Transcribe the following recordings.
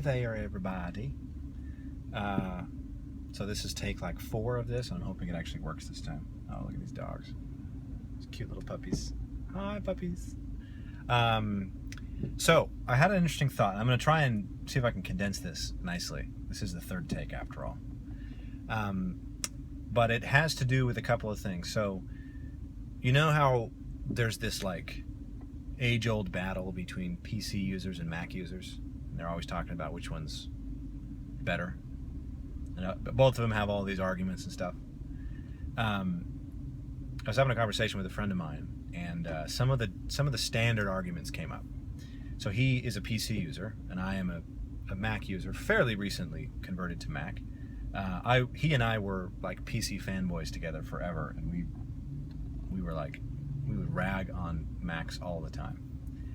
There, everybody. So this is take like 4 of this. I'm hoping it actually works this time. Oh, look at these dogs. These cute little puppies. Hi, puppies. So I had an interesting thought. I'm going to try and see if I can condense this nicely. This is the 3rd take after all. But it has to do with a couple of things. So you know how there's this like age-old battle between PC users and Mac users? And they're always talking about which one's better. And both of them have all these arguments and stuff. I was having a conversation with a friend of mine, and some of the standard arguments came up. So he is a PC user, and I am a Mac user, fairly recently converted to Mac. He and I were like PC fanboys together forever, and we would rag on Macs all the time.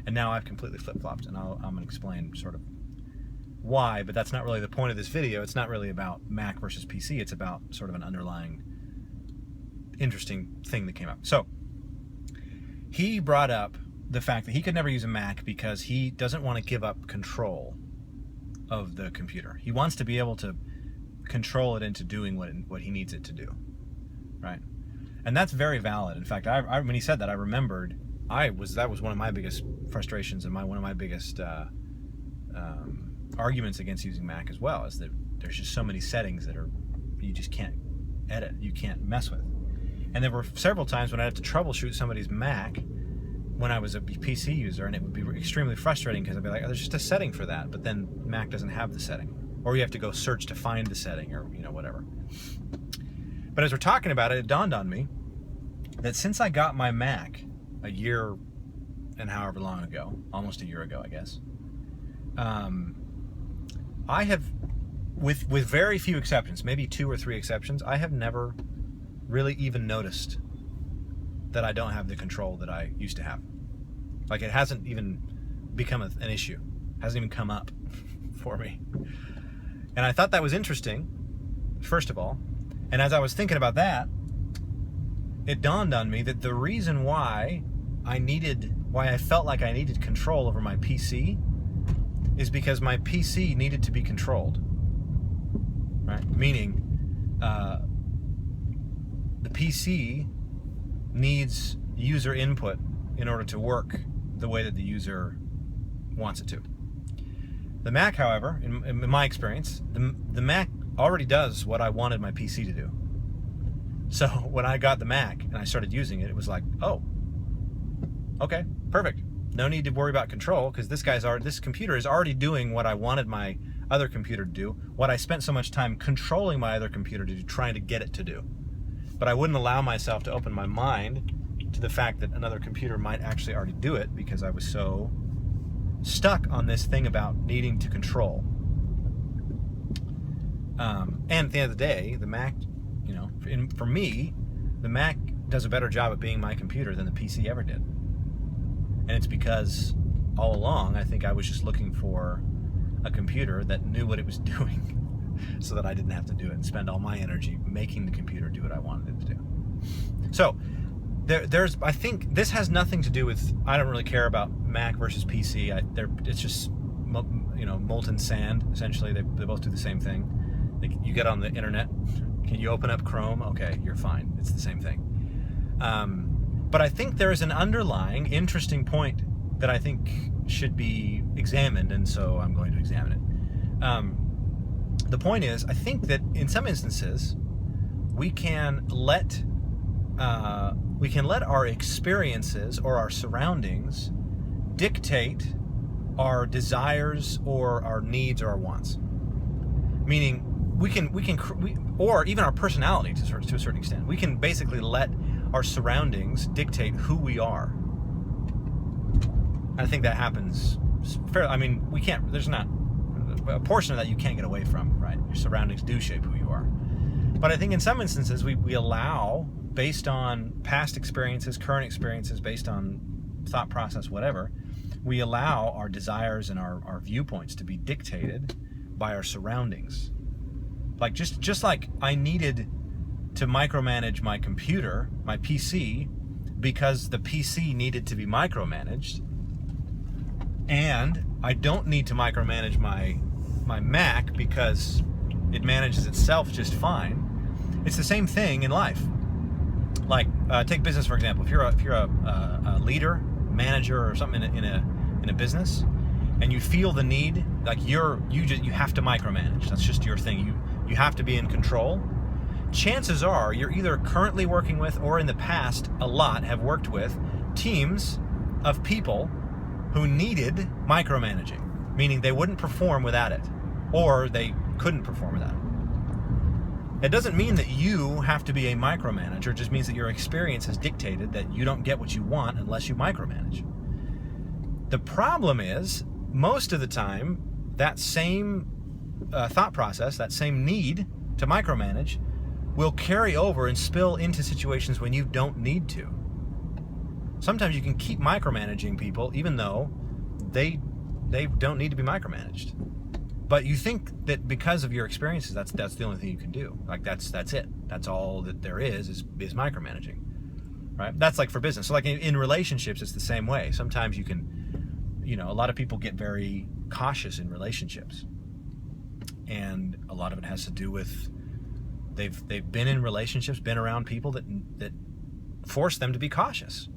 And now I've completely flip-flopped, and I'm going to explain sort of why, but that's not really the point of this video. It's not really about Mac versus PC. It's about sort of an underlying interesting thing that came up. So he brought up the fact that he could never use a Mac because he doesn't want to give up control of the computer. He wants to be able to control it into doing what he needs it to do, right? And that's very valid. In fact, when he said that, I remembered that was one of my biggest frustrations and one of my biggest arguments against using Mac as well, is that there's just so many settings that you just can't edit, you can't mess with. And there were several times when I had to troubleshoot somebody's Mac when I was a PC user, and it would be extremely frustrating because I'd be like, oh, there's just a setting for that, but then Mac doesn't have the setting, or you have to go search to find the setting, or whatever. But as we're talking about it, it dawned on me that since I got my Mac a year and however long ago, almost a year ago, I guess, I have, with very few exceptions, maybe 2 or 3 exceptions, I have never really even noticed that I don't have the control that I used to have. Like, it hasn't even become an issue. It hasn't even come up for me. And I thought that was interesting, first of all. And as I was thinking about that, it dawned on me that the reason why I felt like I needed control over my PC is because my PC needed to be controlled, right? Meaning, the PC needs user input in order to work the way that the user wants it to. The Mac, however, in my experience, the Mac already does what I wanted my PC to do. So when I got the Mac and I started using it, it was like, oh, okay, perfect. No need to worry about control, because this computer is already doing what I wanted my other computer to do, what I spent so much time controlling my other computer to do, trying to get it to do. But I wouldn't allow myself to open my mind to the fact that another computer might actually already do it, because I was so stuck on this thing about needing to control. And at the end of the day, the Mac, for me, the Mac does a better job at being my computer than the PC ever did. And it's because all along, I think I was just looking for a computer that knew what it was doing so that I didn't have to do it and spend all my energy making the computer do what I wanted it to do. So I think this has nothing to do with, I don't really care about Mac versus PC. It's just, molten sand, essentially. They both do the same thing. You get on the internet, can you open up Chrome? Okay, you're fine. It's the same thing. But I think there is an underlying interesting point that I think should be examined, and so I'm going to examine it. The point is, I think that in some instances, we can let our experiences or our surroundings dictate our desires or our needs or our wants. Meaning, or even our personality to a certain extent. We can basically let our surroundings dictate who we are. I think that happens fairly. I mean, there's not a portion of that you can't get away from, right? Your surroundings do shape who you are. But I think in some instances we allow, based on past experiences, current experiences, based on thought process, whatever, we allow our desires and our viewpoints to be dictated by our surroundings. Like just like I needed to micromanage my computer, my PC, because the PC needed to be micromanaged, and I don't need to micromanage my my Mac because it manages itself just fine. It's the same thing in life. Like take business for example. If you're a leader, manager, or something in a business, and you feel the need, like you have to micromanage. That's just your thing. You have to be in control. Chances are you're either currently working with, or in the past a lot have worked with, teams of people who needed micromanaging, meaning they wouldn't perform without it, or they couldn't perform without it. It doesn't mean that you have to be a micromanager. It just means that your experience has dictated that you don't get what you want unless you micromanage. The problem is, most of the time, that same thought process, that same need to micromanage, will carry over and spill into situations when you don't need to. Sometimes you can keep micromanaging people even though they don't need to be micromanaged. But you think that because of your experiences, that's the only thing you can do. Like that's it. That's all that there is micromanaging, right? That's like for business. So like in relationships, it's the same way. Sometimes you can, a lot of people get very cautious in relationships, and a lot of it has to do with they've been in relationships, been around people that force them to be cautious.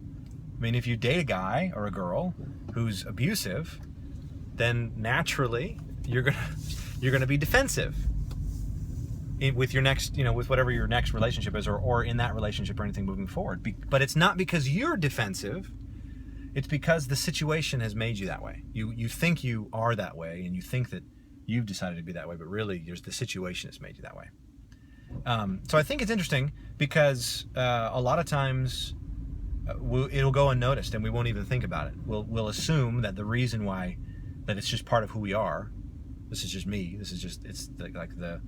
I mean, if you date a guy or a girl who's abusive, then naturally you're gonna be defensive with your next, with whatever your next relationship is, or in that relationship or anything moving forward. But it's not because you're defensive. It's because the situation has made you that way. You think you are that way, and you think that you've decided to be that way, but really, the situation has made you that way. So I think it's interesting because a lot of times it'll go unnoticed, and we won't even think about it. We'll assume that the reason why, that it's just part of who we are. This is just me. This is just, it's like the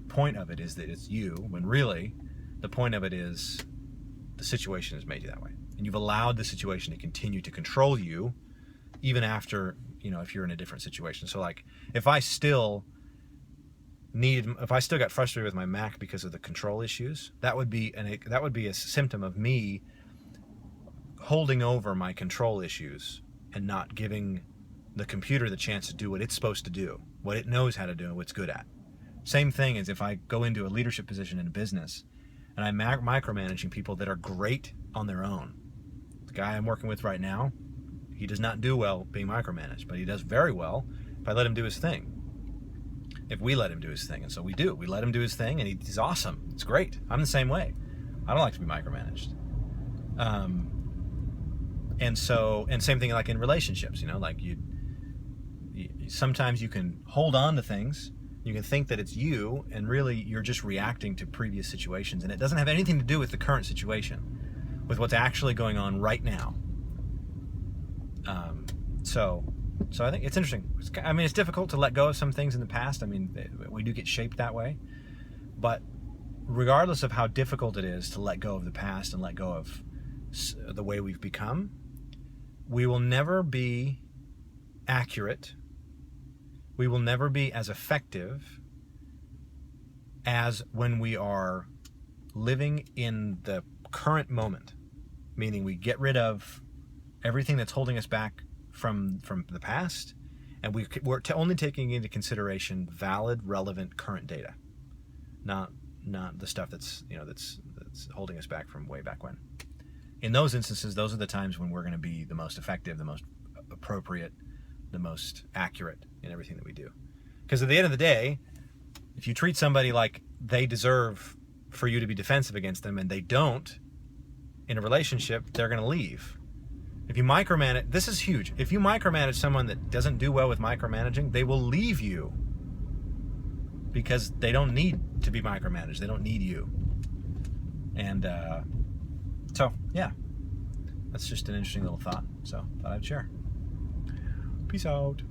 point of it is that it's you, when really the point of it is the situation has made you that way, and you've allowed the situation to continue to control you even after, if you're in a different situation. So like if I still got frustrated with my Mac because of the control issues, that would be a symptom of me holding over my control issues and not giving the computer the chance to do what it's supposed to do, what it knows how to do, and what it's good at. Same thing as if I go into a leadership position in a business and I'm micromanaging people that are great on their own. The guy I'm working with right now, he does not do well being micromanaged, but he does very well if I let him do his thing. If we let him do his thing. And so we do. We let him do his thing, and he's awesome. It's great. I'm the same way. I don't like to be micromanaged. And same thing like in relationships, like sometimes you can hold on to things. You can think that it's you, and really you're just reacting to previous situations, and it doesn't have anything to do with the current situation, with what's actually going on right now. So I think it's interesting. It's difficult to let go of some things in the past. We do get shaped that way. But regardless of how difficult it is to let go of the past and let go of the way we've become, we will never be accurate. We will never be as effective as when we are living in the current moment, meaning we get rid of everything that's holding us back from the past, and we're only taking into consideration valid, relevant, current data, not the stuff that's holding us back from way back when. In those instances, those are the times when we're going to be the most effective, the most appropriate, the most accurate in everything that we do. Because at the end of the day, if you treat somebody like they deserve for you to be defensive against them, and they don't, in a relationship, they're going to leave. If you micromanage, this is huge. If you micromanage someone that doesn't do well with micromanaging, they will leave you because they don't need to be micromanaged. They don't need you. And so, yeah, that's just an interesting little thought. So, thought I'd share. Peace out.